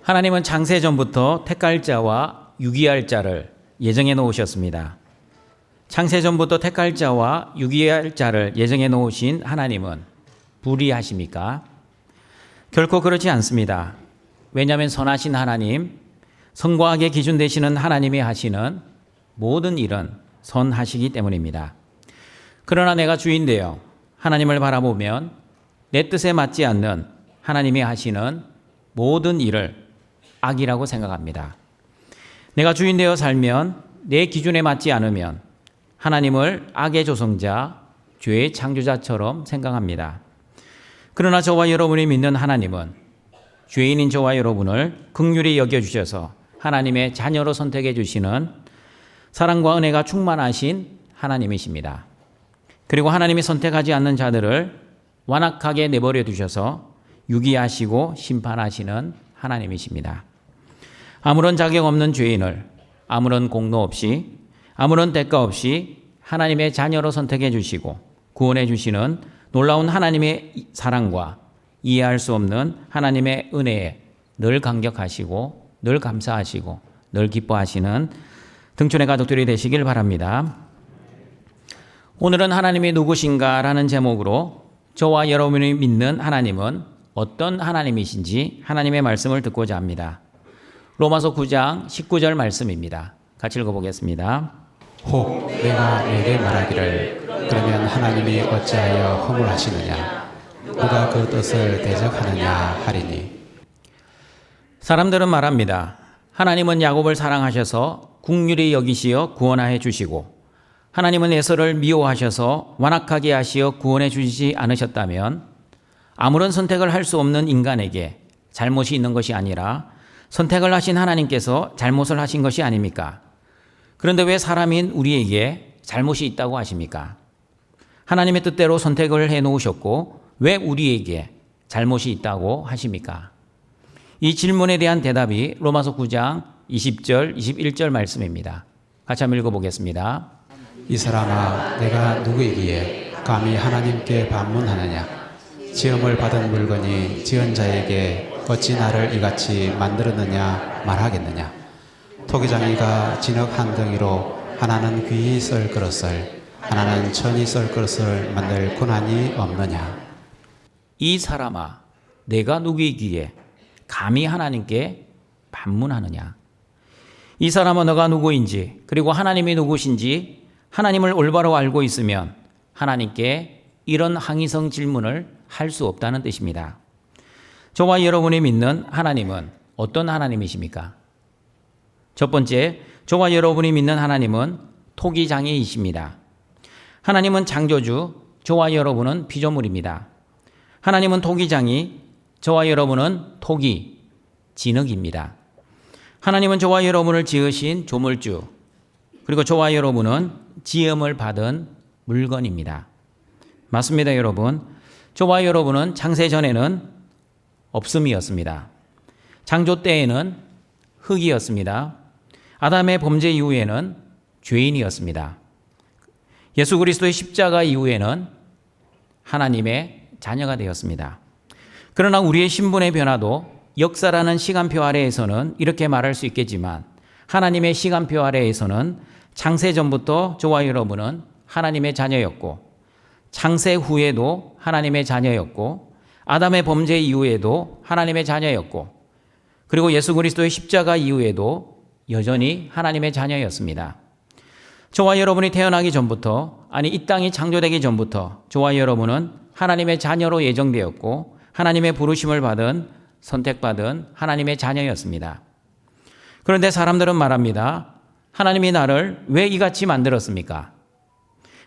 하나님은 창세전부터 택할 자와 유기할 자를 예정해 놓으셨습니다. 창세전부터 택할 자와 유기할 자를 예정해 놓으신 하나님은 불의하십니까? 결코 그렇지 않습니다. 왜냐하면 선하신 하나님, 선과악의 기준 되시는 하나님이 하시는 모든 일은 선하시기 때문입니다. 그러나 내가 주인되어 하나님을 바라보면 내 뜻에 맞지 않는 하나님이 하시는 모든 일을 악이라고 생각합니다. 내가 주인되어 살면 내 기준에 맞지 않으면 하나님을 악의 조성자, 죄의 창조자처럼 생각합니다. 그러나 저와 여러분이 믿는 하나님은 죄인인 저와 여러분을 긍휼히 여겨주셔서 하나님의 자녀로 선택해 주시는 사랑과 은혜가 충만하신 하나님이십니다. 그리고 하나님이 선택하지 않는 자들을 완악하게 내버려 두셔서 유기하시고 심판하시는 하나님이십니다. 아무런 자격 없는 죄인을 아무런 공로 없이 아무런 대가 없이 하나님의 자녀로 선택해 주시고 구원해 주시는 놀라운 하나님의 사랑과 이해할 수 없는 하나님의 은혜에 늘 감격하시고 늘 감사하시고 늘 기뻐하시는 등촌의 가족들이 되시길 바랍니다. 오늘은 하나님이 누구신가라는 제목으로 저와 여러분이 믿는 하나님은 어떤 하나님이신지 하나님의 말씀을 듣고자 합니다. 로마서 9장 19절 말씀입니다. 같이 읽어보겠습니다. 혹 내가 내게 말하기를 그러면 하나님이 어찌하여 허물하시느냐 누가 그 뜻을 대적하느냐 하리니. 사람들은 말합니다. 하나님은 야곱을 사랑하셔서 긍휼히 여기시어 구원하여 주시고 하나님은 에서를 미워하셔서 완악하게 하시어 구원해 주시지 않으셨다면 아무런 선택을 할 수 없는 인간에게 잘못이 있는 것이 아니라 선택을 하신 하나님께서 잘못을 하신 것이 아닙니까? 그런데 왜 사람인 우리에게 잘못이 있다고 하십니까? 하나님의 뜻대로 선택을 해 놓으셨고 왜 우리에게 잘못이 있다고 하십니까? 이 질문에 대한 대답이 로마서 9장 20절, 21절 말씀입니다. 같이 한번 읽어보겠습니다. 이 사람아 내가 누구이기에 감히 하나님께 반문하느냐 지음을 받은 물건이 지은 자에게 어찌 나를 이같이 만들었느냐 말하겠느냐. 토기장이가 진흙 한 덩이로 하나는 귀히 썰 그릇을 하나는 천이 썰 그릇을 만들 권한이 없느냐. 이 사람아 내가 누구이기에 감히 하나님께 반문하느냐. 이 사람은 너가 누구인지 그리고 하나님이 누구신지 하나님을 올바로 알고 있으면 하나님께 이런 항의성 질문을 할 수 없다는 뜻입니다. 저와 여러분이 믿는 하나님은 어떤 하나님이십니까? 첫 번째, 저와 여러분이 믿는 하나님은 토기장이이십니다. 하나님은 창조주, 저와 여러분은 피조물입니다. 하나님은 토기장이, 저와 여러분은 토기, 진흙입니다. 하나님은 저와 여러분을 지으신 조물주, 그리고 저와 여러분은 지음을 받은 물건입니다. 맞습니다, 여러분. 저와 여러분은 창세 전에는 없음이었습니다. 창조 때에는 흙이었습니다. 아담의 범죄 이후에는 죄인이었습니다. 예수 그리스도의 십자가 이후에는 하나님의 자녀가 되었습니다. 그러나 우리의 신분의 변화도 역사라는 시간표 아래에서는 이렇게 말할 수 있겠지만 하나님의 시간표 아래에서는 창세 전부터 저와 여러분은 하나님의 자녀였고 창세 후에도 하나님의 자녀였고 아담의 범죄 이후에도 하나님의 자녀였고 그리고 예수 그리스도의 십자가 이후에도 여전히 하나님의 자녀였습니다. 저와 여러분이 태어나기 전부터 아니 이 땅이 창조되기 전부터 저와 여러분은 하나님의 자녀로 예정되었고 하나님의 부르심을 받은 선택받은 하나님의 자녀였습니다. 그런데 사람들은 말합니다. 하나님이 나를 왜 이같이 만들었습니까?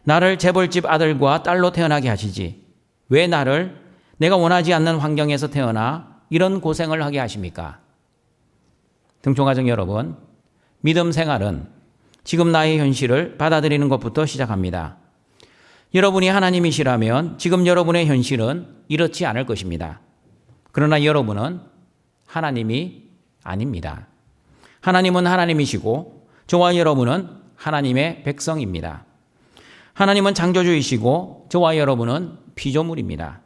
나를 재벌집 아들과 딸로 태어나게 하시지 왜 나를 내가 원하지 않는 환경에서 태어나 이런 고생을 하게 하십니까? 등촌가족 여러분, 믿음 생활은 지금 나의 현실을 받아들이는 것부터 시작합니다. 여러분이 하나님이시라면 지금 여러분의 현실은 이렇지 않을 것입니다. 그러나 여러분은 하나님이 아닙니다. 하나님은 하나님이시고 저와 여러분은 하나님의 백성입니다. 하나님은 창조주이시고 저와 여러분은 피조물입니다.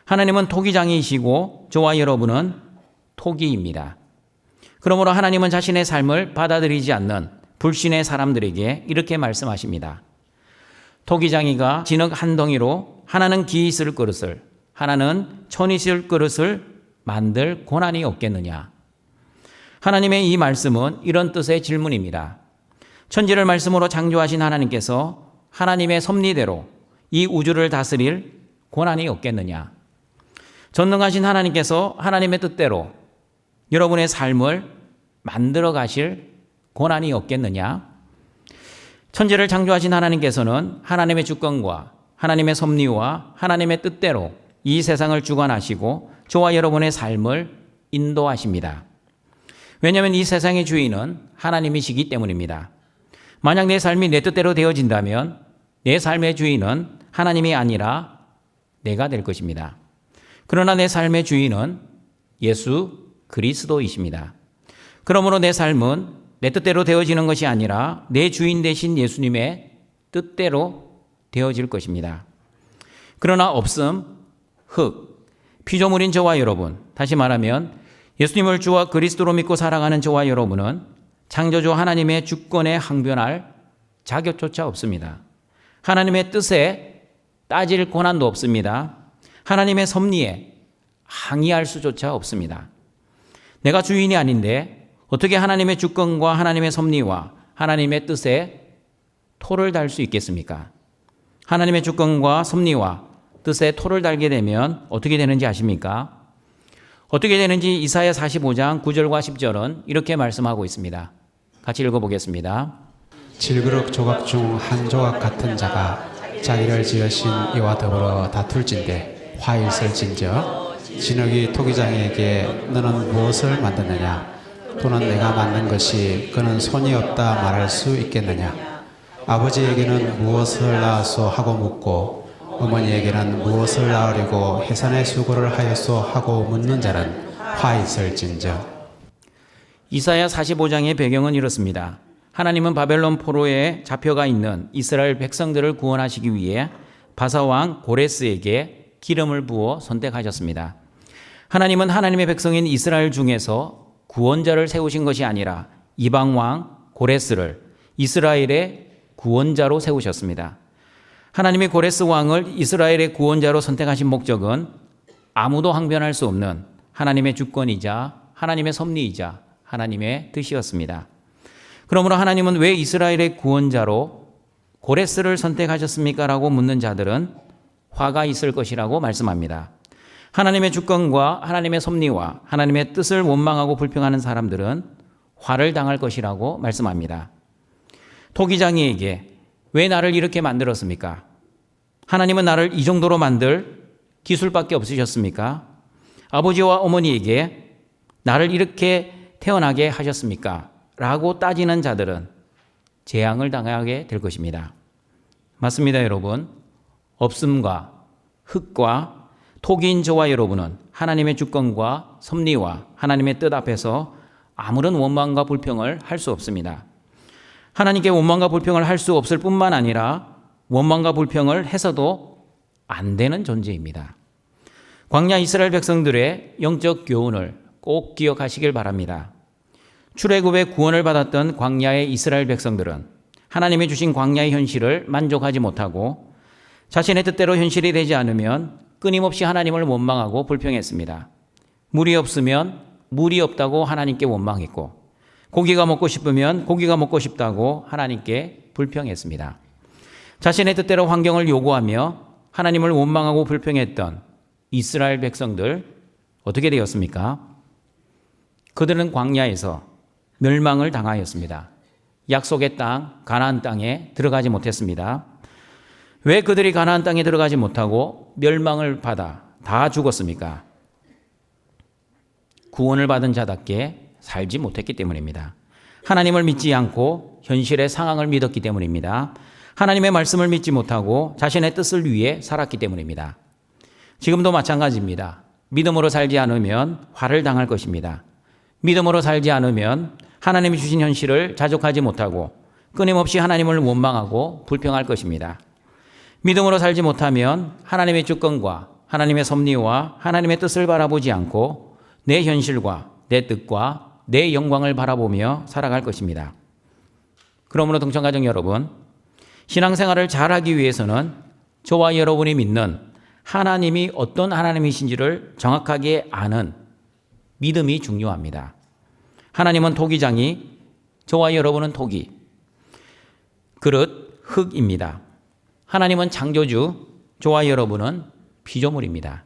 하나님은 토기장이시고 저와 여러분은 토기입니다. 그러므로 하나님은 자신의 삶을 받아들이지 않는 불신의 사람들에게 이렇게 말씀하십니다. 토기장이가 진흙 한 덩이로 하나는 기 있을 그릇을, 하나는 천 있을 그릇을 만들 고난이 없겠느냐. 하나님의 이 말씀은 이런 뜻의 질문입니다. 천지를 말씀으로 창조하신 하나님께서 하나님의 섭리대로 이 우주를 다스릴 고난이 없겠느냐. 전능하신 하나님께서 하나님의 뜻대로 여러분의 삶을 만들어 가실 고난이 없겠느냐. 천지를 창조하신 하나님께서는 하나님의 주권과 하나님의 섭리와 하나님의 뜻대로 이 세상을 주관하시고 저와 여러분의 삶을 인도하십니다. 왜냐하면 이 세상의 주인은 하나님이시기 때문입니다. 만약 내 삶이 내 뜻대로 되어진다면 내 삶의 주인은 하나님이 아니라 내가 될 것입니다. 그러나 내 삶의 주인은 예수 그리스도이십니다. 그러므로 내 삶은 내 뜻대로 되어지는 것이 아니라 내 주인 되신 예수님의 뜻대로 되어질 것입니다. 그러나 없음, 흙, 피조물인 저와 여러분, 다시 말하면 예수님을 주와 그리스도로 믿고 살아가는 저와 여러분은 창조주 하나님의 주권에 항변할 자격조차 없습니다. 하나님의 뜻에 따질 고난도 없습니다. 하나님의 섭리에 항의할 수조차 없습니다. 내가 주인이 아닌데 어떻게 하나님의 주권과 하나님의 섭리와 하나님의 뜻에 토를 달 수 있겠습니까? 하나님의 주권과 섭리와 뜻에 토를 달게 되면 어떻게 되는지 아십니까? 어떻게 되는지 이사야 45장 9절과 10절은 이렇게 말씀하고 있습니다. 같이 읽어보겠습니다. 질그릇 조각 중 한 조각 같은 자가 자기를 지으신 이와 더불어 다툴진대 화일설진저 진흙이 토기장에게 너는 무엇을 만드느냐 또는 내가 만든 것이 그는 손이 없다 말할 수 있겠느냐. 아버지에게는 무엇을 낳았소 하고 묻고 어머니에게는 무엇을 낳으려고 해산의 수고를 하였소 하고 묻는 자는 화 있을진저. 이사야 45장의 배경은 이렇습니다. 하나님은 바벨론 포로에 잡혀가 있는 이스라엘 백성들을 구원하시기 위해 바사왕 고레스에게 기름을 부어 선택하셨습니다. 하나님은 하나님의 백성인 이스라엘 중에서 구원자를 세우신 것이 아니라 이방왕 고레스를 이스라엘의 구원자로 세우셨습니다. 하나님이 고레스 왕을 이스라엘의 구원자로 선택하신 목적은 아무도 항변할 수 없는 하나님의 주권이자 하나님의 섭리이자 하나님의 뜻이었습니다. 그러므로 하나님은 왜 이스라엘의 구원자로 고레스를 선택하셨습니까? 라고 묻는 자들은 화가 있을 것이라고 말씀합니다. 하나님의 주권과 하나님의 섭리와 하나님의 뜻을 원망하고 불평하는 사람들은 화를 당할 것이라고 말씀합니다. 토기장이에게 왜 나를 이렇게 만들었습니까? 하나님은 나를 이 정도로 만들 기술밖에 없으셨습니까? 아버지와 어머니에게 나를 이렇게 태어나게 하셨습니까? 라고 따지는 자들은 재앙을 당하게 될 것입니다. 맞습니다, 여러분. 없음과 흙과 토기인 저와 여러분은 하나님의 주권과 섭리와 하나님의 뜻 앞에서 아무런 원망과 불평을 할 수 없습니다. 하나님께 원망과 불평을 할 수 없을 뿐만 아니라 원망과 불평을 해서도 안 되는 존재입니다. 광야 이스라엘 백성들의 영적 교훈을 꼭 기억하시길 바랍니다. 출애굽의 구원을 받았던 광야의 이스라엘 백성들은 하나님이 주신 광야의 현실을 만족하지 못하고 자신의 뜻대로 현실이 되지 않으면 끊임없이 하나님을 원망하고 불평했습니다. 물이 없으면 물이 없다고 하나님께 원망했고 고기가 먹고 싶으면 고기가 먹고 싶다고 하나님께 불평했습니다. 자신의 뜻대로 환경을 요구하며 하나님을 원망하고 불평했던 이스라엘 백성들 어떻게 되었습니까? 그들은 광야에서 멸망을 당하였습니다. 약속의 땅, 가나안 땅에 들어가지 못했습니다. 왜 그들이 가나안 땅에 들어가지 못하고 멸망을 받아 다 죽었습니까? 구원을 받은 자답게 살지 못했기 때문입니다. 하나님을 믿지 않고 현실의 상황을 믿었기 때문입니다. 하나님의 말씀을 믿지 못하고 자신의 뜻을 위해 살았기 때문입니다. 지금도 마찬가지입니다. 믿음으로 살지 않으면 화를 당할 것입니다. 믿음으로 살지 않으면 하나님이 주신 현실을 자족하지 못하고 끊임없이 하나님을 원망하고 불평할 것입니다. 믿음으로 살지 못하면 하나님의 주권과 하나님의 섭리와 하나님의 뜻을 바라보지 않고 내 현실과 내 뜻과 내 영광을 바라보며 살아갈 것입니다. 그러므로 동청가족 여러분, 신앙생활을 잘하기 위해서는 저와 여러분이 믿는 하나님이 어떤 하나님이신지를 정확하게 아는 믿음이 중요합니다. 하나님은 토기장이, 저와 여러분은 토기, 그릇, 흙입니다. 하나님은 창조주, 저와 여러분은 피조물입니다.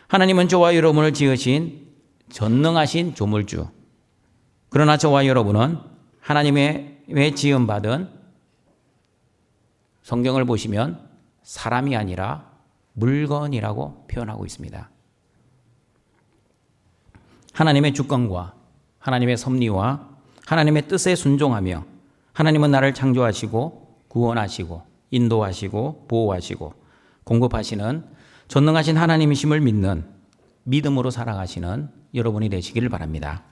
하나님은 저와 여러분을 지으신 전능하신 조물주. 그러나 저와 여러분은 하나님의 지음받은, 성경을 보시면 사람이 아니라 물건이라고 표현하고 있습니다. 하나님의 주권과 하나님의 섭리와 하나님의 뜻에 순종하며 하나님은 나를 창조하시고 구원하시고 인도하시고 보호하시고 공급하시는 전능하신 하나님이심을 믿는 믿음으로 살아가시는 여러분이 되시기를 바랍니다.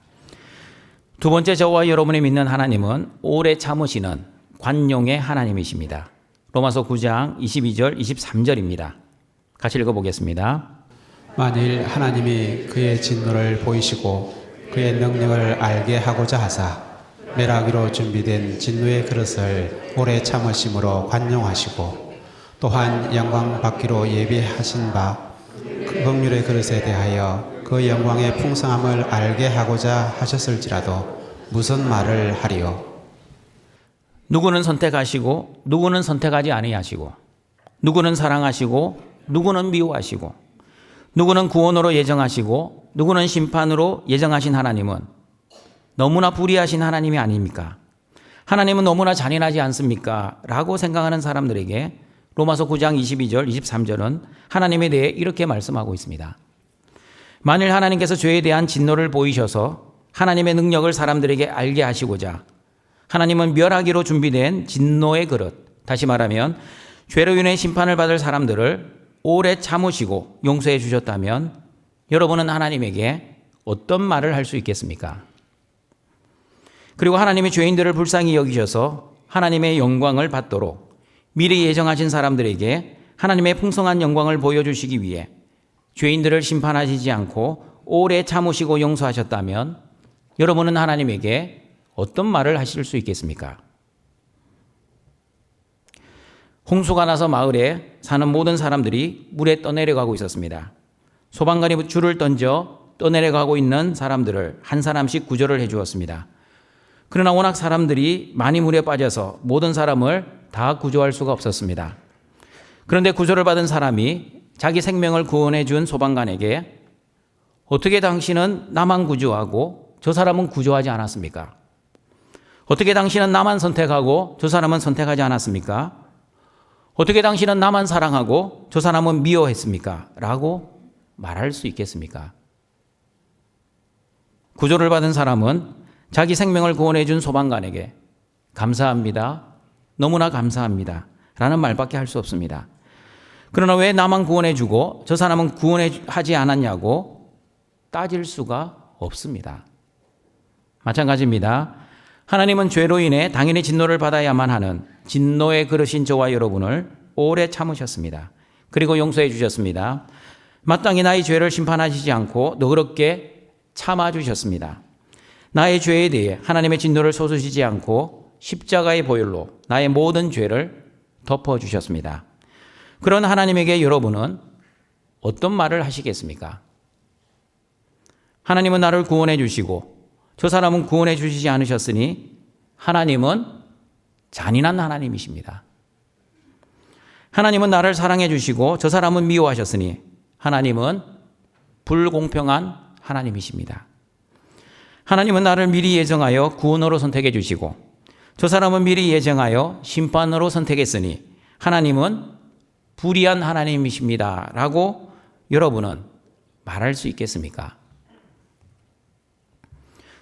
두 번째, 저와 여러분이 믿는 하나님은 오래 참으시는 관용의 하나님이십니다. 로마서 9장 22절 23절입니다. 같이 읽어보겠습니다. 만일 하나님이 그의 진노를 보이시고 그의 능력을 알게 하고자 하사 멸하기로 준비된 진노의 그릇을 오래 참으심으로 관용하시고 또한 영광 받기로 예비하신 바 그 긍휼의 그릇에 대하여 그 영광의 풍성함을 알게 하고자 하셨을지라도 무슨 말을 하리요? 누구는 선택하시고 누구는 선택하지 아니하시고 누구는 사랑하시고 누구는 미워하시고 누구는 구원으로 예정하시고 누구는 심판으로 예정하신 하나님은 너무나 불의하신 하나님이 아닙니까? 하나님은 너무나 잔인하지 않습니까? 라고 생각하는 사람들에게 로마서 9장 22절 23절은 하나님에 대해 이렇게 말씀하고 있습니다. 만일 하나님께서 죄에 대한 진노를 보이셔서 하나님의 능력을 사람들에게 알게 하시고자 하나님은 멸하기로 준비된 진노의 그릇, 다시 말하면 죄로 인해 심판을 받을 사람들을 오래 참으시고 용서해 주셨다면 여러분은 하나님에게 어떤 말을 할 수 있겠습니까? 그리고 하나님이 죄인들을 불쌍히 여기셔서 하나님의 영광을 받도록 미리 예정하신 사람들에게 하나님의 풍성한 영광을 보여주시기 위해 죄인들을 심판하시지 않고 오래 참으시고 용서하셨다면 여러분은 하나님에게 어떤 말을 하실 수 있겠습니까? 홍수가 나서 마을에 사는 모든 사람들이 물에 떠내려가고 있었습니다. 소방관이 줄을 던져 떠내려가고 있는 사람들을 한 사람씩 구조를 해 주었습니다. 그러나 워낙 사람들이 많이 물에 빠져서 모든 사람을 다 구조할 수가 없었습니다. 그런데 구조를 받은 사람이 자기 생명을 구원해 준 소방관에게 어떻게 당신은 나만 구조하고 저 사람은 구조하지 않았습니까? 어떻게 당신은 나만 선택하고 저 사람은 선택하지 않았습니까? 어떻게 당신은 나만 사랑하고 저 사람은 미워했습니까? 라고 말할 수 있겠습니까? 구조를 받은 사람은 자기 생명을 구원해 준 소방관에게 감사합니다. 너무나 감사합니다. 라는 말밖에 할 수 없습니다. 그러나 왜 나만 구원해 주고 저 사람은 구원하지 않았냐고 따질 수가 없습니다. 마찬가지입니다. 하나님은 죄로 인해 당연히 진노를 받아야만 하는 진노의 그릇인 저와 여러분을 오래 참으셨습니다. 그리고 용서해 주셨습니다. 마땅히 나의 죄를 심판하시지 않고 너그럽게 참아주셨습니다. 나의 죄에 대해 하나님의 진노를 쏟으시지 않고 십자가의 보혈로 나의 모든 죄를 덮어주셨습니다. 그런 하나님에게 여러분은 어떤 말을 하시겠습니까? 하나님은 나를 구원해 주시고 저 사람은 구원해 주시지 않으셨으니 하나님은 잔인한 하나님이십니다. 하나님은 나를 사랑해 주시고 저 사람은 미워하셨으니 하나님은 불공평한 하나님이십니다. 하나님은 나를 미리 예정하여 구원으로 선택해 주시고 저 사람은 미리 예정하여 심판으로 선택했으니 하나님은 불의한 하나님이십니다. 라고 여러분은 말할 수 있겠습니까?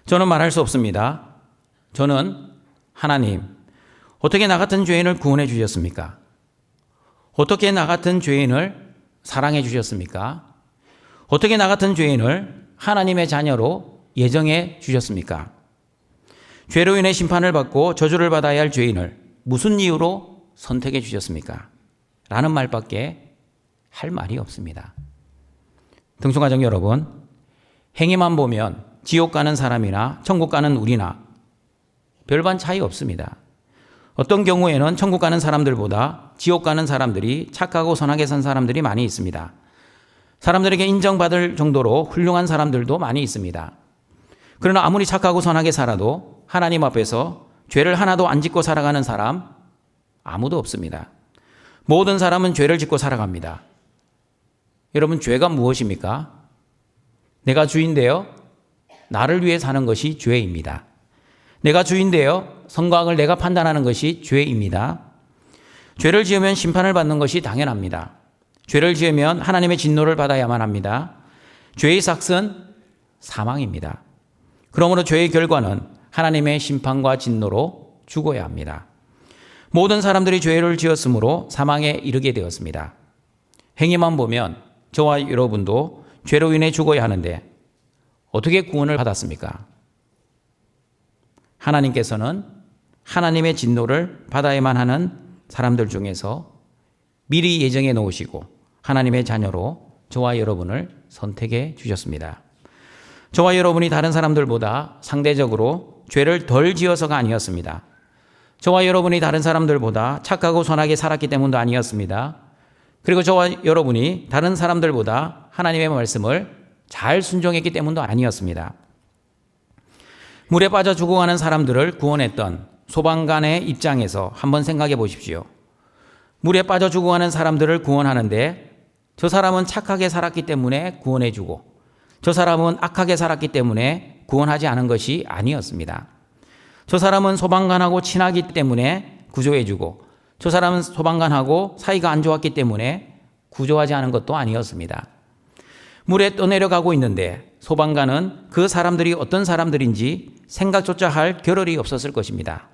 저는 말할 수 없습니다. 저는 하나님, 어떻게 나 같은 죄인을 구원해 주셨습니까? 어떻게 나 같은 죄인을 사랑해 주셨습니까? 어떻게 나 같은 죄인을 하나님의 자녀로 예정해 주셨습니까? 죄로 인해 심판을 받고 저주를 받아야 할 죄인을 무슨 이유로 선택해 주셨습니까? 라는 말밖에 할 말이 없습니다. 등촌가족 여러분, 행위만 보면 지옥 가는 사람이나 천국 가는 우리나 별반 차이 없습니다. 어떤 경우에는 천국 가는 사람들보다 지옥 가는 사람들이 착하고 선하게 산 사람들이 많이 있습니다. 사람들에게 인정받을 정도로 훌륭한 사람들도 많이 있습니다. 그러나 아무리 착하고 선하게 살아도 하나님 앞에서 죄를 하나도 안 짓고 살아가는 사람 아무도 없습니다. 모든 사람은 죄를 짓고 살아갑니다. 여러분, 죄가 무엇입니까? 내가 주인되어 나를 위해 사는 것이 죄입니다. 내가 주인되어 선악을 내가 판단하는 것이 죄입니다. 죄를 지으면 심판을 받는 것이 당연합니다. 죄를 지으면 하나님의 진노를 받아야만 합니다. 죄의 삭은 사망입니다. 그러므로 죄의 결과는 하나님의 심판과 진노로 죽어야 합니다. 모든 사람들이 죄를 지었으므로 사망에 이르게 되었습니다. 행위만 보면 저와 여러분도 죄로 인해 죽어야 하는데 어떻게 구원을 받았습니까? 하나님께서는 하나님의 진노를 받아야만 하는 사람들 중에서 미리 예정해 놓으시고 하나님의 자녀로 저와 여러분을 선택해 주셨습니다. 저와 여러분이 다른 사람들보다 상대적으로 죄를 덜 지어서가 아니었습니다. 저와 여러분이 다른 사람들보다 착하고 선하게 살았기 때문도 아니었습니다. 그리고 저와 여러분이 다른 사람들보다 하나님의 말씀을 잘 순종했기 때문도 아니었습니다. 물에 빠져 죽어가는 사람들을 구원했던 소방관의 입장에서 한번 생각해 보십시오. 물에 빠져 죽어가는 사람들을 구원하는데 저 사람은 착하게 살았기 때문에 구원해주고 저 사람은 악하게 살았기 때문에 구원하지 않은 것이 아니었습니다. 저 사람은 소방관하고 친하기 때문에 구조해주고 저 사람은 소방관하고 사이가 안 좋았기 때문에 구조하지 않은 것도 아니었습니다. 물에 떠내려가고 있는데 소방관은 그 사람들이 어떤 사람들인지 생각조차 할 겨를이 없었을 것입니다.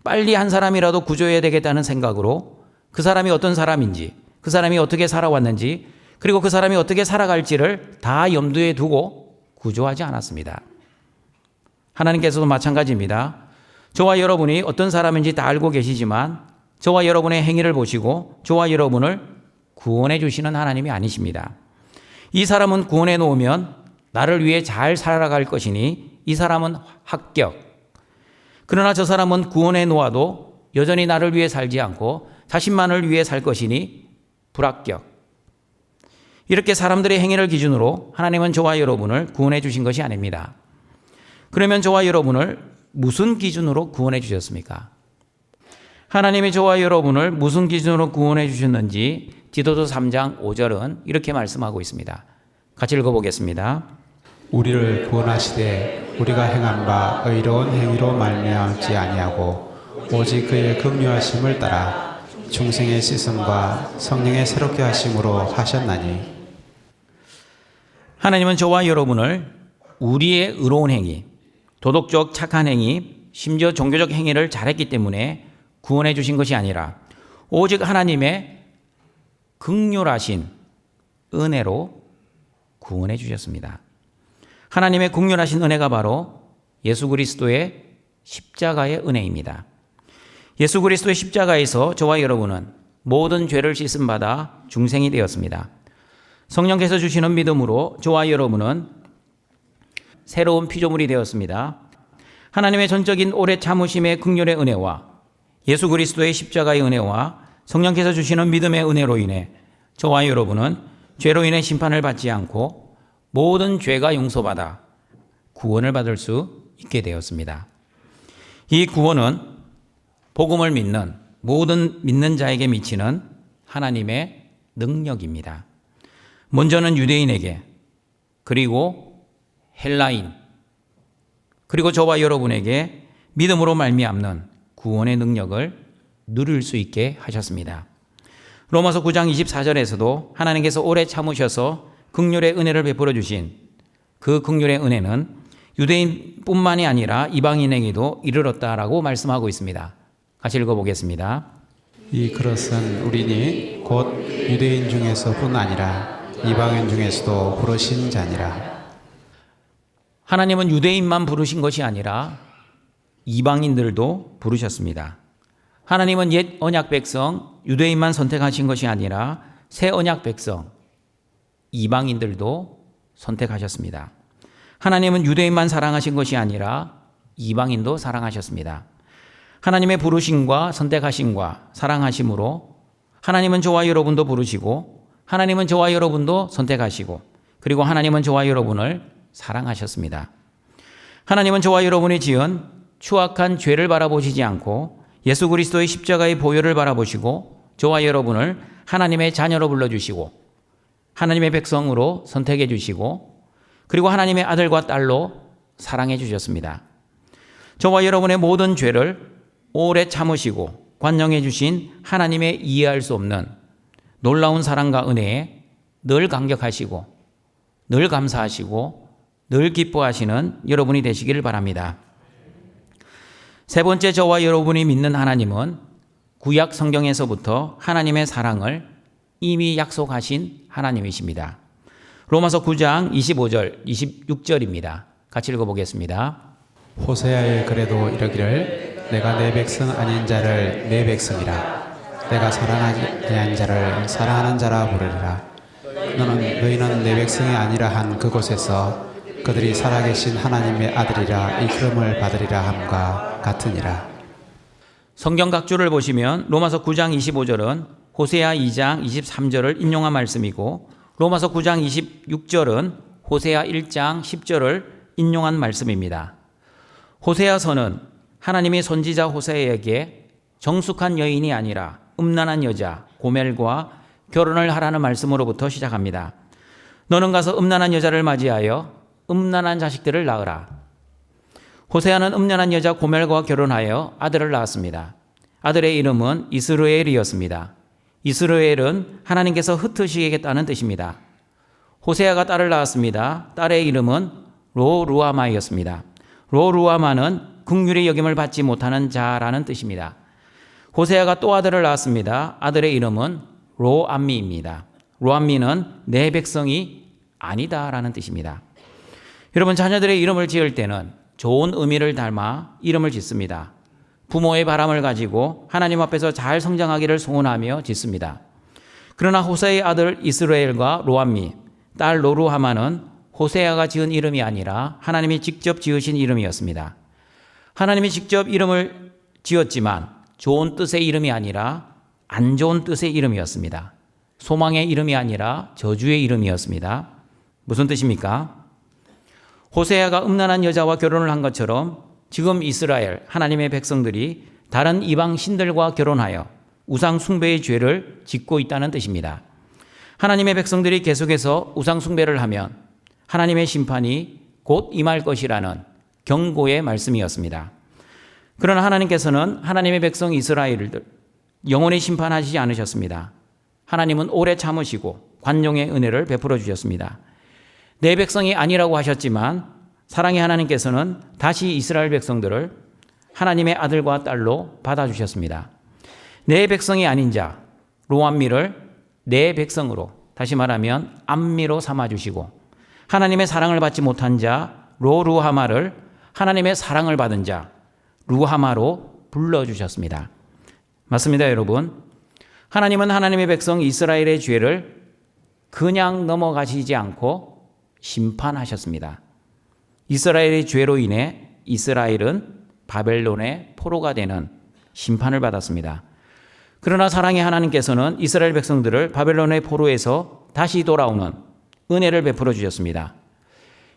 빨리 한 사람이라도 구조해야 되겠다는 생각으로 그 사람이 어떤 사람인지, 그 사람이 어떻게 살아왔는지, 그리고 그 사람이 어떻게 살아갈지를 다 염두에 두고 구조하지 않았습니다. 하나님께서도 마찬가지입니다. 저와 여러분이 어떤 사람인지 다 알고 계시지만 저와 여러분의 행위를 보시고 저와 여러분을 구원해 주시는 하나님이 아니십니다. 이 사람은 구원해 놓으면 나를 위해 잘 살아갈 것이니 이 사람은 합격. 그러나 저 사람은 구원해 놓아도 여전히 나를 위해 살지 않고 자신만을 위해 살 것이니 불합격. 이렇게 사람들의 행위를 기준으로 하나님은 저와 여러분을 구원해 주신 것이 아닙니다. 그러면 저와 여러분을 무슨 기준으로 구원해 주셨습니까? 하나님이 저와 여러분을 무슨 기준으로 구원해 주셨는지 디도서 3장 5절은 이렇게 말씀하고 있습니다. 같이 읽어보겠습니다. 우리를 구원하시되 우리가 행한 바 의로운 행위로 말미암지 아니하고 오직 그의 긍휼하심을 따라 중생의 씻음과 성령의 새롭게 하심으로 하셨나니. 하나님은 저와 여러분을 우리의 의로운 행위, 도덕적 착한 행위, 심지어 종교적 행위를 잘했기 때문에 구원해 주신 것이 아니라 오직 하나님의 긍휼하신 은혜로 구원해 주셨습니다. 하나님의 긍휼하신 은혜가 바로 예수 그리스도의 십자가의 은혜입니다. 예수 그리스도의 십자가에서 저와 여러분은 모든 죄를 씻음받아 중생이 되었습니다. 성령께서 주시는 믿음으로 저와 여러분은 새로운 피조물이 되었습니다. 하나님의 전적인 오래 참으심의 긍휼의 은혜와 예수 그리스도의 십자가의 은혜와 성령께서 주시는 믿음의 은혜로 인해 저와 여러분은 죄로 인해 심판을 받지 않고 모든 죄가 용서받아 구원을 받을 수 있게 되었습니다. 이 구원은 복음을 믿는 모든 믿는 자에게 미치는 하나님의 능력입니다. 먼저는 유대인에게, 그리고 헬라인, 그리고 저와 여러분에게 믿음으로 말미암는 구원의 능력을 누릴 수 있게 하셨습니다. 로마서 9장 24절에서도 하나님께서 오래 참으셔서 긍휼의 은혜를 베풀어 주신 그 긍휼의 은혜는 유대인뿐만이 아니라 이방인에게도 이르렀다라고 말씀하고 있습니다. 같이 읽어보겠습니다. 이 그릇은 우리니 곧 유대인 중에서뿐 아니라 이방인 중에서도 부르신 자니라. 하나님은 유대인만 부르신 것이 아니라 이방인들도 부르셨습니다. 하나님은 옛 언약 백성 유대인만 선택하신 것이 아니라 새 언약 백성 이방인들도 선택하셨습니다. 하나님은 유대인만 사랑하신 것이 아니라 이방인도 사랑하셨습니다. 하나님의 부르심과 선택하심과 사랑하심으로 하나님은 저와 여러분도 부르시고 하나님은 저와 여러분도 선택하시고 그리고 하나님은 저와 여러분을 사랑하셨습니다. 하나님은 저와 여러분이 지은 추악한 죄를 바라보시지 않고 예수 그리스도의 십자가의 보혈을 바라보시고 저와 여러분을 하나님의 자녀로 불러주시고 하나님의 백성으로 선택해 주시고 그리고 하나님의 아들과 딸로 사랑해 주셨습니다. 저와 여러분의 모든 죄를 오래 참으시고 관용해 주신 하나님의 이해할 수 없는 놀라운 사랑과 은혜에 늘 감격하시고 늘 감사하시고 늘 기뻐하시는 여러분이 되시기를 바랍니다. 세 번째, 저와 여러분이 믿는 하나님은 구약 성경에서부터 하나님의 사랑을 이미 약속하신 하나님이십니다. 로마서 9장 25절, 26절입니다. 같이 읽어보겠습니다. 호세아의 글에도 이르기를 내가 내 백성 아닌 자를 내 백성이라 내가 사랑하지 아니한 자를 사랑하는 자라 부르리라. 너희는 내 백성이 아니라 한 그곳에서 그들이 살아계신 하나님의 아들이라 이름을 받으리라 함과 같으니라. 성경 각주를 보시면 로마서 9장 25절은 호세아 2장 23절을 인용한 말씀이고 로마서 9장 26절은 호세아 1장 10절을 인용한 말씀입니다. 호세아서는 하나님이 선지자 호세아에게 정숙한 여인이 아니라 음란한 여자 고멜과 결혼을 하라는 말씀으로부터 시작합니다. 너는 가서 음란한 여자를 맞이하여 음란한 자식들을 낳으라. 호세아는 음란한 여자 고멜과 결혼하여 아들을 낳았습니다. 아들의 이름은 이스르엘이었습니다. 이스르엘은 하나님께서 흩으시겠다는 뜻입니다. 호세아가 딸을 낳았습니다. 딸의 이름은 로루아마이었습니다. 로루아마는 긍휼의 여김을 받지 못하는 자라는 뜻입니다. 호세아가 또 아들을 낳았습니다. 아들의 이름은 로암미입니다. 로암미는 내 백성이 아니다라는 뜻입니다. 여러분, 자녀들의 이름을 지을 때는 좋은 의미를 담아 이름을 짓습니다. 부모의 바람을 가지고 하나님 앞에서 잘 성장하기를 소원하며 짓습니다. 그러나 호세아의 아들 이스라엘과 로암미, 딸 로루하마는 호세아가 지은 이름이 아니라 하나님이 직접 지으신 이름이었습니다. 하나님이 직접 이름을 지었지만 좋은 뜻의 이름이 아니라 안 좋은 뜻의 이름이었습니다. 소망의 이름이 아니라 저주의 이름이었습니다. 무슨 뜻입니까? 호세아가 음란한 여자와 결혼을 한 것처럼 지금 이스라엘 하나님의 백성들이 다른 이방 신들과 결혼하여 우상 숭배의 죄를 짓고 있다는 뜻입니다. 하나님의 백성들이 계속해서 우상 숭배를 하면 하나님의 심판이 곧 임할 것이라는 경고의 말씀이었습니다. 그러나 하나님께서는 하나님의 백성 이스라엘을 영원히 심판하시지 않으셨습니다. 하나님은 오래 참으시고 관용의 은혜를 베풀어 주셨습니다. 내 백성이 아니라고 하셨지만 사랑의 하나님께서는 다시 이스라엘 백성들을 하나님의 아들과 딸로 받아주셨습니다. 내 백성이 아닌 자 로암미를 내 백성으로, 다시 말하면 암미로 삼아주시고 하나님의 사랑을 받지 못한 자 로루하마를 하나님의 사랑을 받은 자 루하마로 불러주셨습니다. 맞습니다, 여러분. 하나님은 하나님의 백성 이스라엘의 죄를 그냥 넘어가시지 않고 심판하셨습니다. 이스라엘의 죄로 인해 이스라엘은 바벨론의 포로가 되는 심판을 받았습니다. 그러나 사랑의 하나님께서는 이스라엘 백성들을 바벨론의 포로에서 다시 돌아오는 은혜를 베풀어 주셨습니다.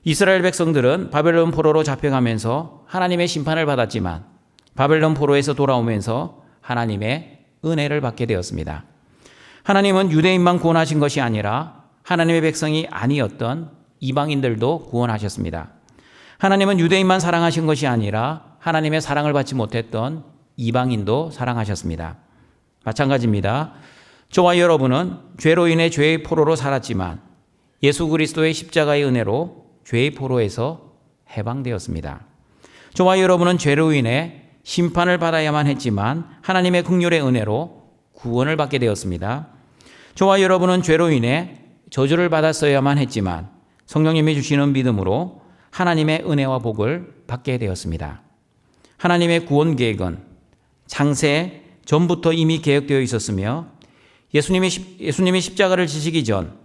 이스라엘 백성들은 바벨론 포로로 잡혀가면서 하나님의 심판을 받았지만 바벨론 포로에서 돌아오면서 하나님의 은혜를 받게 되었습니다. 하나님은 유대인만 구원하신 것이 아니라 하나님의 백성이 아니었던 이방인들도 구원하셨습니다. 하나님은 유대인만 사랑하신 것이 아니라 하나님의 사랑을 받지 못했던 이방인도 사랑하셨습니다. 마찬가지입니다. 저와 여러분은 죄로 인해 죄의 포로로 살았지만 예수 그리스도의 십자가의 은혜로 죄의 포로에서 해방되었습니다. 저와 여러분은 죄로 인해 심판을 받아야만 했지만 하나님의 긍휼의 은혜로 구원을 받게 되었습니다. 저와 여러분은 죄로 인해 저주를 받았어야만 했지만 성령님이 주시는 믿음으로 하나님의 은혜와 복을 받게 되었습니다. 하나님의 구원 계획은 창세 전부터 이미 계획되어 있었으며 예수님이 십자가를 지시기 전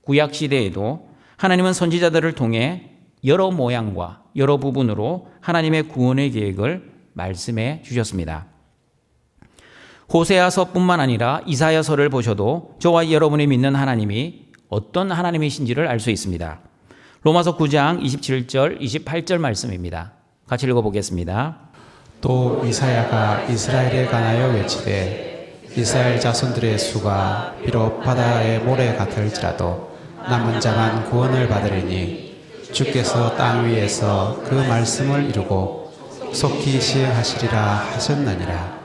구약 시대에도 하나님은 선지자들을 통해 여러 모양과 여러 부분으로 하나님의 구원의 계획을 말씀해 주셨습니다. 호세아서뿐만 아니라 이사야서를 보셔도 저와 여러분이 믿는 하나님이 어떤 하나님이신지를 알 수 있습니다. 로마서 9장 27절, 28절 말씀입니다. 같이 읽어보겠습니다. 또 이사야가 이스라엘에 관하여 외치되 이스라엘 자손들의 수가 비록 바다의 모래 같을지라도 남은 자만 구원을 받으리니 주께서 땅 위에서 그 말씀을 이루고 속히 시행하시리라 하셨느니라.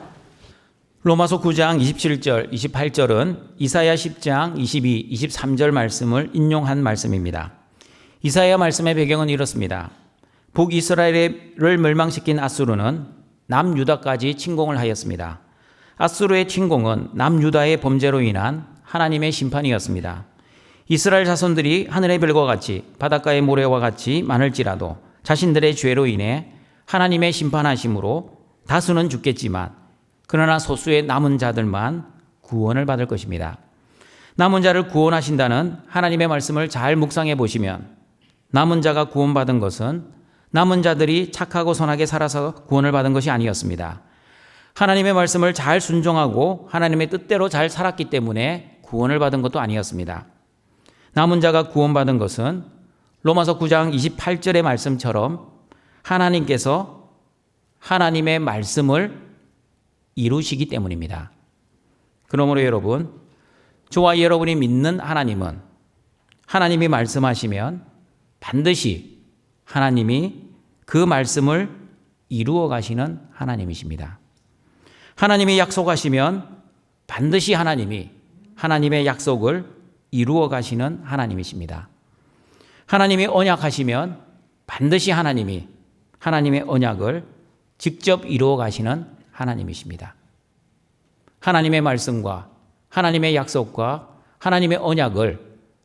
로마서 9장 27절, 28절은 이사야 10장 22, 23절 말씀을 인용한 말씀입니다. 이사야 말씀의 배경은 이렇습니다. 북이스라엘을 멸망시킨 아수르는 남유다까지 침공을 하였습니다. 아수르의 침공은 남유다의 범죄로 인한 하나님의 심판이었습니다. 이스라엘 자손들이 하늘의 별과 같이 바닷가의 모래와 같이 많을지라도 자신들의 죄로 인해 하나님의 심판하심으로 다수는 죽겠지만 그러나 소수의 남은 자들만 구원을 받을 것입니다. 남은 자를 구원하신다는 하나님의 말씀을 잘 묵상해 보시면 남은 자가 구원받은 것은 남은 자들이 착하고 선하게 살아서 구원을 받은 것이 아니었습니다. 하나님의 말씀을 잘 순종하고 하나님의 뜻대로 잘 살았기 때문에 구원을 받은 것도 아니었습니다. 남은 자가 구원받은 것은 로마서 9장 28절의 말씀처럼 하나님께서 하나님의 말씀을 이루시기 때문입니다. 그러므로 여러분, 저와 여러분이 믿는 하나님은 하나님이 말씀하시면 반드시 하나님이 그 말씀을 이루어 가시는 하나님이십니다. 하나님이 약속하시면 반드시 하나님이 하나님의 약속을 이루어 가시는 하나님이십니다. 하나님이 언약하시면 반드시 하나님이 하나님의 언약을 직접 이루어 가시는 하나님이십니다. 하나님의 말씀과 하나님의 약속과 하나님의 언약을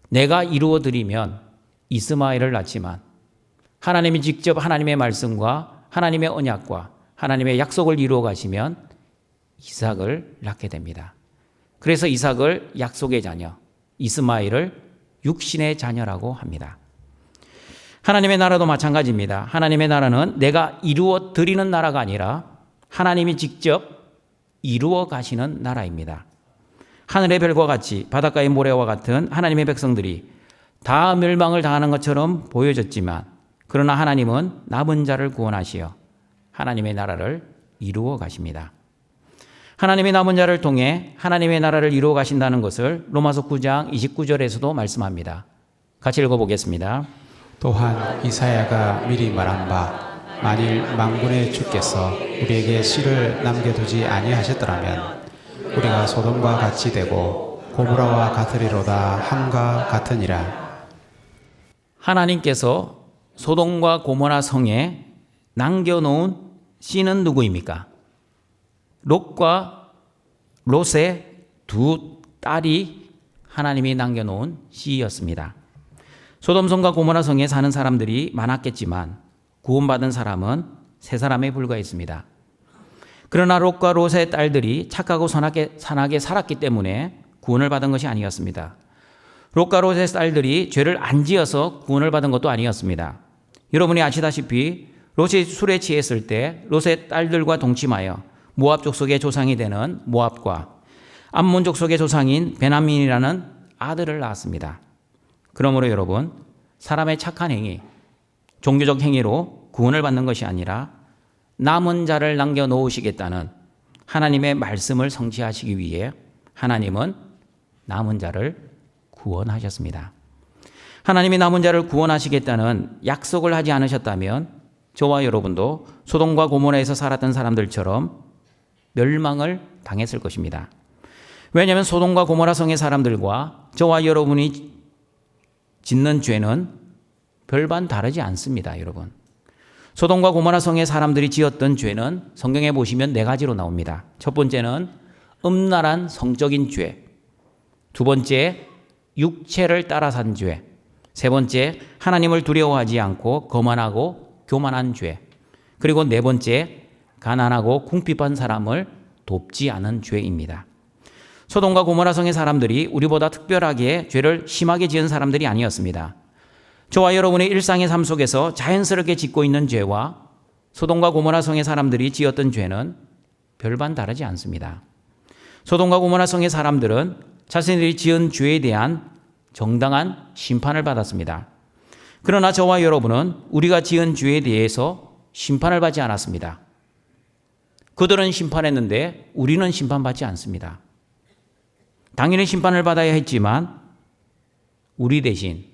내가 이루어 드리면 이스마엘을 낳지만 하나님이 직접 하나님의 말씀과 하나님의 언약과 하나님의 약속을 이루어 가시면 이삭을 낳게 됩니다. 그래서 이삭을 약속의 자녀, 이스마엘을 육신의 자녀라고 합니다. 하나님의 나라도 마찬가지입니다. 하나님의 나라는 내가 이루어 드리는 나라가 아니라 하나님이 직접 이루어 가시는 나라입니다. 하늘의 별과 같이 바닷가의 모래와 같은 하나님의 백성들이 다 멸망을 당하는 것처럼 보여졌지만 그러나 하나님은 남은 자를 구원하시어 하나님의 나라를 이루어 가십니다. 하나님의 남은 자를 통해 하나님의 나라를 이루어 가신다는 것을 로마서 9장 29절에서도 말씀합니다. 같이 읽어보겠습니다. 또한 이사야가 미리 말한 바 만일 만군의 주께서 우리에게 씨를 남겨두지 아니하셨더라면 우리가 소돔과 같이 되고 고모라와 같으리로다 함과 같으니라. 하나님께서 소돔과 고모라 성에 남겨놓은 씨는 누구입니까? 롯과 롯의 두 딸이 하나님이 남겨놓은 씨였습니다. 소돔성과 고모라 성에 사는 사람들이 많았겠지만 구원받은 사람은 세 사람에 불과했습니다. 그러나 롯과 롯의 딸들이 착하고 선하게 살았기 때문에 구원을 받은 것이 아니었습니다. 롯과 롯의 딸들이 죄를 안 지어서 구원을 받은 것도 아니었습니다. 여러분이 아시다시피 롯이 술에 취했을 때 롯의 딸들과 동침하여 모압 족속의 조상이 되는 모압과 암몬 족속의 조상인 베냐민이라는 아들을 낳았습니다. 그러므로 여러분, 사람의 착한 행위, 종교적 행위로 구원을 받는 것이 아니라 남은 자를 남겨놓으시겠다는 하나님의 말씀을 성취하시기 위해 하나님은 남은 자를 구원하셨습니다. 하나님이 남은 자를 구원하시겠다는 약속을 하지 않으셨다면 저와 여러분도 소돔과 고모라에서 살았던 사람들처럼 멸망을 당했을 것입니다. 왜냐하면 소돔과 고모라 성의 사람들과 저와 여러분이 짓는 죄는 별반 다르지 않습니다, 여러분. 소돔과 고모라 성의 사람들이 지었던 죄는 성경에 보시면 네 가지로 나옵니다. 첫 번째는 음란한 성적인 죄, 두 번째 육체를 따라 산 죄, 세 번째 하나님을 두려워하지 않고 거만하고 교만한 죄, 그리고 네 번째 가난하고 궁핍한 사람을 돕지 않은 죄입니다. 소돔과 고모라 성의 사람들이 우리보다 특별하게 죄를 심하게 지은 사람들이 아니었습니다. 저와 여러분의 일상의 삶 속에서 자연스럽게 짓고 있는 죄와 소돔과 고모라 성의 사람들이 지었던 죄는 별반 다르지 않습니다. 소돔과 고모라 성의 사람들은 자신들이 지은 죄에 대한 정당한 심판을 받았습니다. 그러나 저와 여러분은 우리가 지은 죄에 대해서 심판을 받지 않았습니다. 그들은 심판했는데 우리는 심판받지 않습니다. 당연히 심판을 받아야 했지만 우리 대신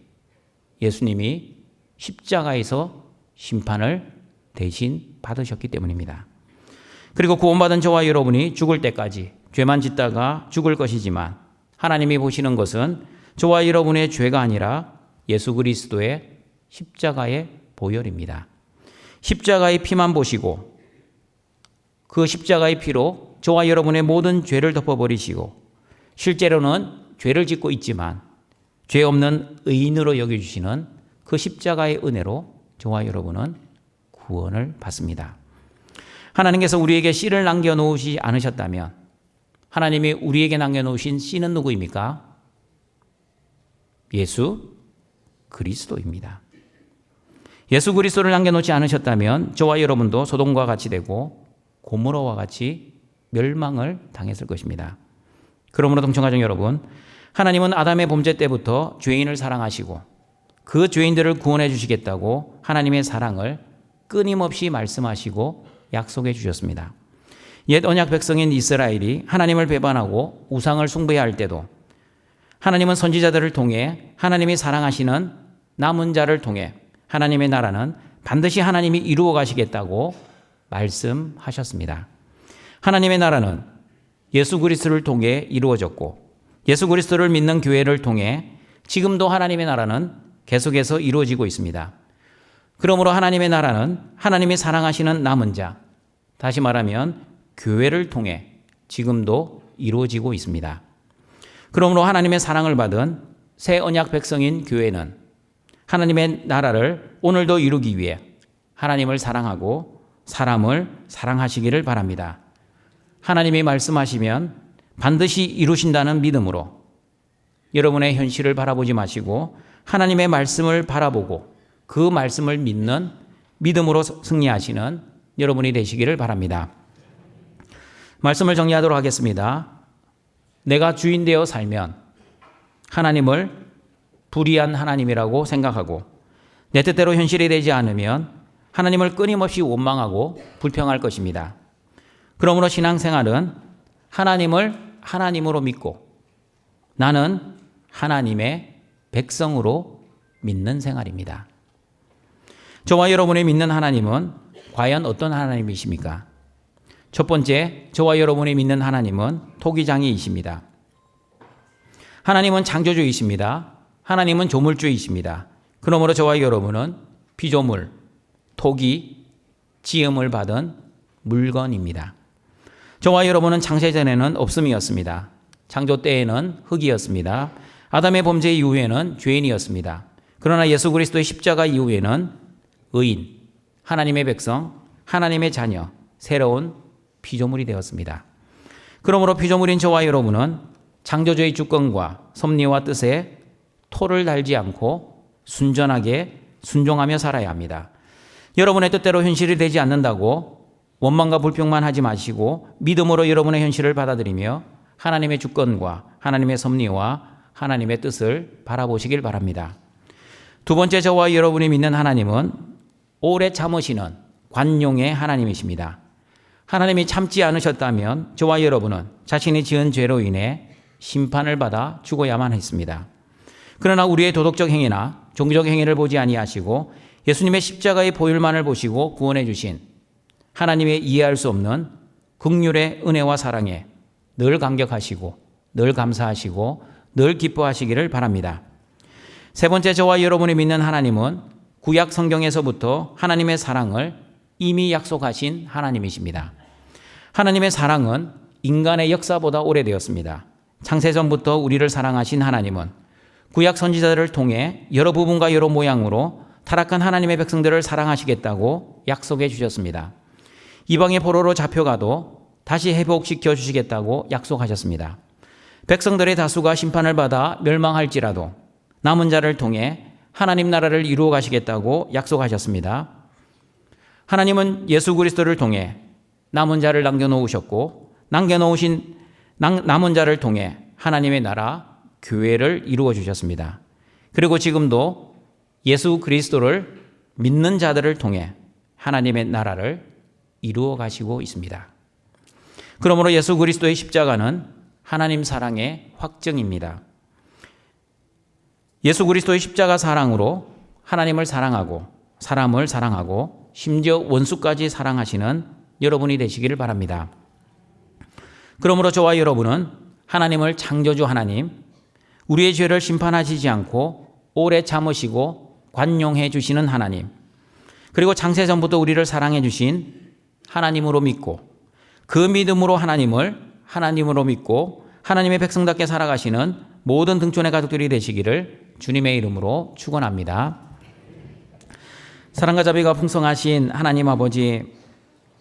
예수님이 십자가에서 심판을 대신 받으셨기 때문입니다. 그리고 구원받은 저와 여러분이 죽을 때까지 죄만 짓다가 죽을 것이지만 하나님이 보시는 것은 저와 여러분의 죄가 아니라 예수 그리스도의 십자가의 보혈입니다. 십자가의 피만 보시고 그 십자가의 피로 저와 여러분의 모든 죄를 덮어버리시고 실제로는 죄를 짓고 있지만 죄 없는 의인으로 여겨주시는 그 십자가의 은혜로 저와 여러분은 구원을 받습니다. 하나님께서 우리에게 씨를 남겨놓으시 않으셨다면 하나님이 우리에게 남겨놓으신 씨는 누구입니까? 예수 그리스도입니다. 예수 그리스도를 남겨놓지 않으셨다면 저와 여러분도 소돔과 같이 되고 고모라와 같이 멸망을 당했을 것입니다. 그러므로 동청가정 여러분, 하나님은 아담의 범죄 때부터 죄인을 사랑하시고 그 죄인들을 구원해 주시겠다고 하나님의 사랑을 끊임없이 말씀하시고 약속해 주셨습니다. 옛 언약 백성인 이스라엘이 하나님을 배반하고 우상을 숭배해야 할 때도 하나님은 선지자들을 통해 하나님이 사랑하시는 남은 자를 통해 하나님의 나라는 반드시 하나님이 이루어 가시겠다고 말씀하셨습니다. 하나님의 나라는 예수 그리스도를 통해 이루어졌고 예수 그리스도를 믿는 교회를 통해 지금도 하나님의 나라는 계속해서 이루어지고 있습니다. 그러므로 하나님의 나라는 하나님이 사랑하시는 남은 자, 다시 말하면 교회를 통해 지금도 이루어지고 있습니다. 그러므로 하나님의 사랑을 받은 새 언약 백성인 교회는 하나님의 나라를 오늘도 이루기 위해 하나님을 사랑하고 사람을 사랑하시기를 바랍니다. 하나님이 말씀하시면 반드시 이루신다는 믿음으로 여러분의 현실을 바라보지 마시고 하나님의 말씀을 바라보고 그 말씀을 믿는 믿음으로 승리하시는 여러분이 되시기를 바랍니다. 말씀을 정리하도록 하겠습니다. 내가 주인 되어 살면 하나님을 불의한 하나님이라고 생각하고 내 뜻대로 현실이 되지 않으면 하나님을 끊임없이 원망하고 불평할 것입니다. 그러므로 신앙생활은 하나님을 하나님으로 믿고 나는 하나님의 백성으로 믿는 생활입니다. 저와 여러분이 믿는 하나님은 과연 어떤 하나님이십니까? 첫 번째, 저와 여러분이 믿는 하나님은 토기장이이십니다. 하나님은 창조주이십니다. 하나님은 조물주이십니다. 그러므로 저와 여러분은 피조물, 토기, 지음을 받은 물건입니다. 저와 여러분은 창세전에는 없음이었습니다. 창조 때에는 흙이었습니다. 아담의 범죄 이후에는 죄인이었습니다. 그러나 예수 그리스도의 십자가 이후에는 의인, 하나님의 백성, 하나님의 자녀, 새로운 피조물이 되었습니다. 그러므로 피조물인 저와 여러분은 창조주의 주권과 섭리와 뜻에 토를 달지 않고 순전하게 순종하며 살아야 합니다. 여러분의 뜻대로 현실이 되지 않는다고 원망과 불평만 하지 마시고 믿음으로 여러분의 현실을 받아들이며 하나님의 주권과 하나님의 섭리와 하나님의 뜻을 바라보시길 바랍니다. 두 번째, 저와 여러분이 믿는 하나님은 오래 참으시는 관용의 하나님이십니다. 하나님이 참지 않으셨다면 저와 여러분은 자신이 지은 죄로 인해 심판을 받아 죽어야만 했습니다. 그러나 우리의 도덕적 행위나 종교적 행위를 보지 아니하시고 예수님의 십자가의 보혈만을 보시고 구원해 주신 하나님의 이해할 수 없는 긍휼의 은혜와 사랑에 늘 감격하시고 늘 감사하시고 늘 기뻐하시기를 바랍니다. 세 번째, 저와 여러분이 믿는 하나님은 구약 성경에서부터 하나님의 사랑을 이미 약속하신 하나님이십니다. 하나님의 사랑은 인간의 역사보다 오래되었습니다. 창세전부터 우리를 사랑하신 하나님은 구약 선지자들을 통해 여러 부분과 여러 모양으로 타락한 하나님의 백성들을 사랑하시겠다고 약속해 주셨습니다. 이방의 포로로 잡혀가도 다시 회복시켜 주시겠다고 약속하셨습니다. 백성들의 다수가 심판을 받아 멸망할지라도 남은 자를 통해 하나님 나라를 이루어 가시겠다고 약속하셨습니다. 하나님은 예수 그리스도를 통해 남은 자를 남겨놓으셨고 남겨놓으신 남은 자를 통해 하나님의 나라, 교회를 이루어 주셨습니다. 그리고 지금도 예수 그리스도를 믿는 자들을 통해 하나님의 나라를 이루어 가시고 있습니다. 그러므로 예수 그리스도의 십자가는 하나님 사랑의 확증입니다. 예수 그리스도의 십자가 사랑으로 하나님을 사랑하고 사람을 사랑하고 심지어 원수까지 사랑하시는 여러분이 되시기를 바랍니다. 그러므로 저와 여러분은 하나님을 창조주 하나님, 우리의 죄를 심판하시지 않고 오래 참으시고 관용해 주시는 하나님, 그리고 창세전부터 우리를 사랑해 주신 하나님으로 믿고 그 믿음으로 하나님으로 믿고 하나님의 백성답게 살아가시는 모든 등촌의 가족들이 되시기를 주님의 이름으로 축원합니다. 사랑과 자비가 풍성하신 하나님 아버지,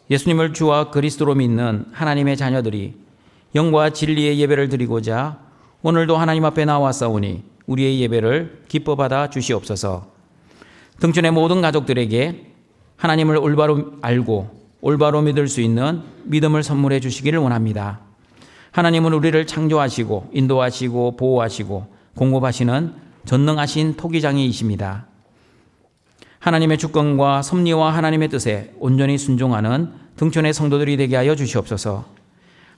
예수님을 주와 그리스도로 믿는 하나님의 자녀들이 영과 진리의 예배를 드리고자 오늘도 하나님 앞에 나왔사오니 우리의 예배를 기뻐 받아 주시옵소서. 등촌의 모든 가족들에게 하나님을 올바로 알고 올바로 믿을 수 있는 믿음을 선물해 주시기를 원합니다. 하나님은 우리를 창조하시고 인도하시고 보호하시고 공급하시는 전능하신 토기장이이십니다. 하나님의 주권과 섭리와 하나님의 뜻에 온전히 순종하는 등촌의 성도들이 되게 하여 주시옵소서.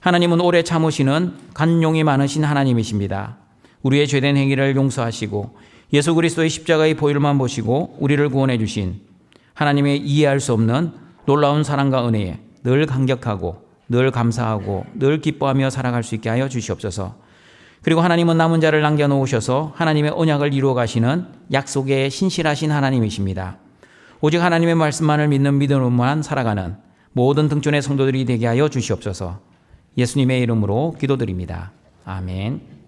하나님은 오래 참으시는 간용이 많으신 하나님이십니다. 우리의 죄된 행위를 용서하시고 예수 그리스도의 십자가의 보혈만 보시고 우리를 구원해 주신 하나님의 이해할 수 없는 놀라운 사랑과 은혜에 늘 감격하고 늘 감사하고 늘 기뻐하며 살아갈 수 있게 하여 주시옵소서. 그리고 하나님은 남은 자를 남겨놓으셔서 하나님의 언약을 이루어 가시는 약속에 신실하신 하나님이십니다. 오직 하나님의 말씀만을 믿는 믿음으로만 살아가는 모든 등촌의 성도들이 되게 하여 주시옵소서. 예수님의 이름으로 기도드립니다. 아멘.